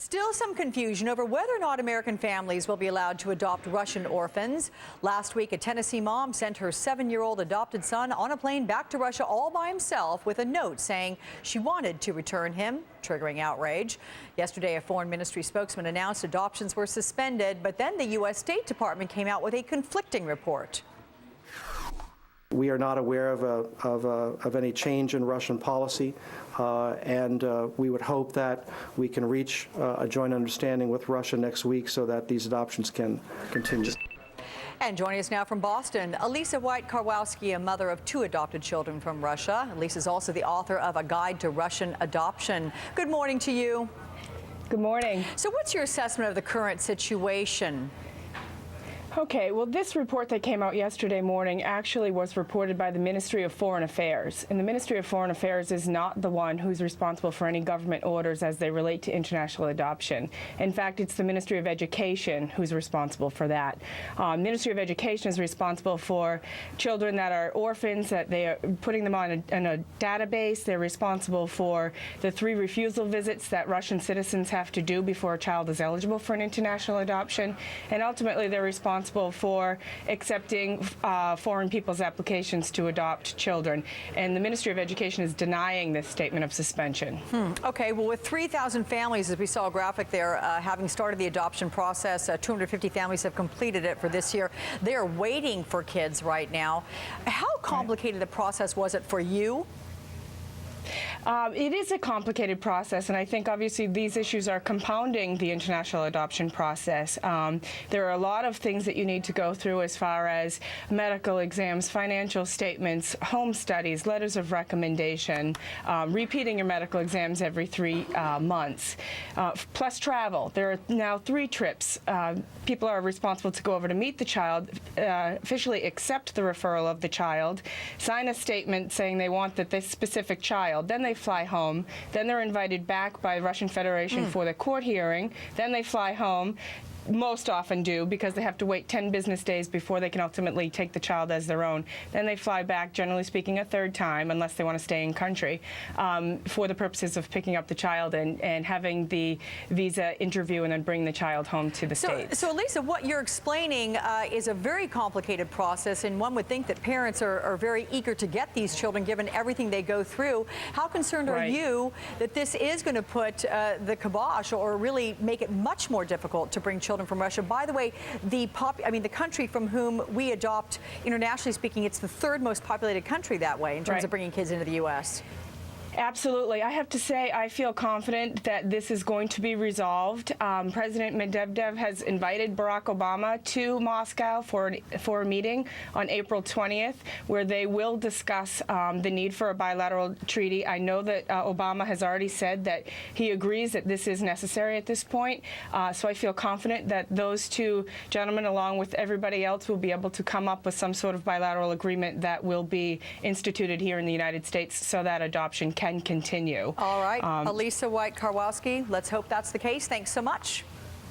Still some confusion over whether or not American families will be allowed to adopt Russian orphans. Last week, a Tennessee mom sent her 7-year-old adopted son on a plane back to Russia all by himself with a note saying she wanted to return him, triggering outrage. Yesterday, a foreign ministry spokesman announced adoptions were suspended, but then the U.S. State Department came out with a conflicting report. We are not aware of any change in Russian policy, and we would hope that we can reach a joint understanding with Russia next week so that these adoptions can continue. And joining us now from Boston, Alisa Karwowski, a mother of 2 adopted children from Russia. Alisa is also the author of A Guide to Russian Adoption. Good morning to you. Good morning. So what's your assessment of the current situation? Okay, well, this report that came out yesterday morning actually was reported by the Ministry of Foreign Affairs. And the Ministry of Foreign Affairs is not the one who's responsible for any government orders as they relate to international adoption. In fact, it's the Ministry of Education who's responsible for that. Ministry of Education is responsible for children that are orphans, that they are putting them on a database. They're responsible for the 3 refusal visits that Russian citizens have to do before a child is eligible for an international adoption. And ultimately, they're responsible for accepting foreign people's applications to adopt children. And the Ministry of Education is denying this statement of suspension. Okay, well, with 3,000 families, as we saw a graphic there, having started the adoption process, 250 families have completed it for this year. They're waiting for kids right now. How complicated the process was it for you? It is a complicated process, and I think obviously these issues are compounding the international adoption process. There are a lot of things that you need to go through as far as medical exams, financial statements, home studies, letters of recommendation, repeating your medical exams every 3 months, plus travel. There are now 3 trips. People are responsible to go over to meet the child, officially accept the referral of the child, sign a statement saying they want this specific child. Then they fly home. Then they're invited back by the Russian Federation for the court hearing. Then they fly home. Most often do, because they have to wait 10 business days before they can ultimately take the child as their own. Then they fly back, generally speaking, a 3rd time, unless they want to stay in country, for the purposes of picking up the child and having the visa interview and then bring the child home to the States. So, Alisa, what you're explaining is a very complicated process, and one would think that parents are very eager to get these children, given everything they go through. How concerned are you that this is going to put the kibosh or really make it much more difficult to bring children from Russia? By the way, the country from whom we adopt, internationally speaking, it's the 3rd most populated country that way in terms of bringing kids into the U.S. Absolutely. I have to say I feel confident that this is going to be resolved. President Medvedev has invited Barack Obama to Moscow for a meeting on April 20th, where they will discuss the need for a bilateral treaty. I know that Obama has already said that he agrees that this is necessary at this point. So I feel confident that those 2 gentlemen, along with everybody else, will be able to come up with some sort of bilateral agreement that will be instituted here in the United States so that adoption can continue. All right. Alisa Karwowski, let's hope that's the case. Thanks so much.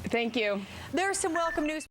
Thank you. There's some welcome news.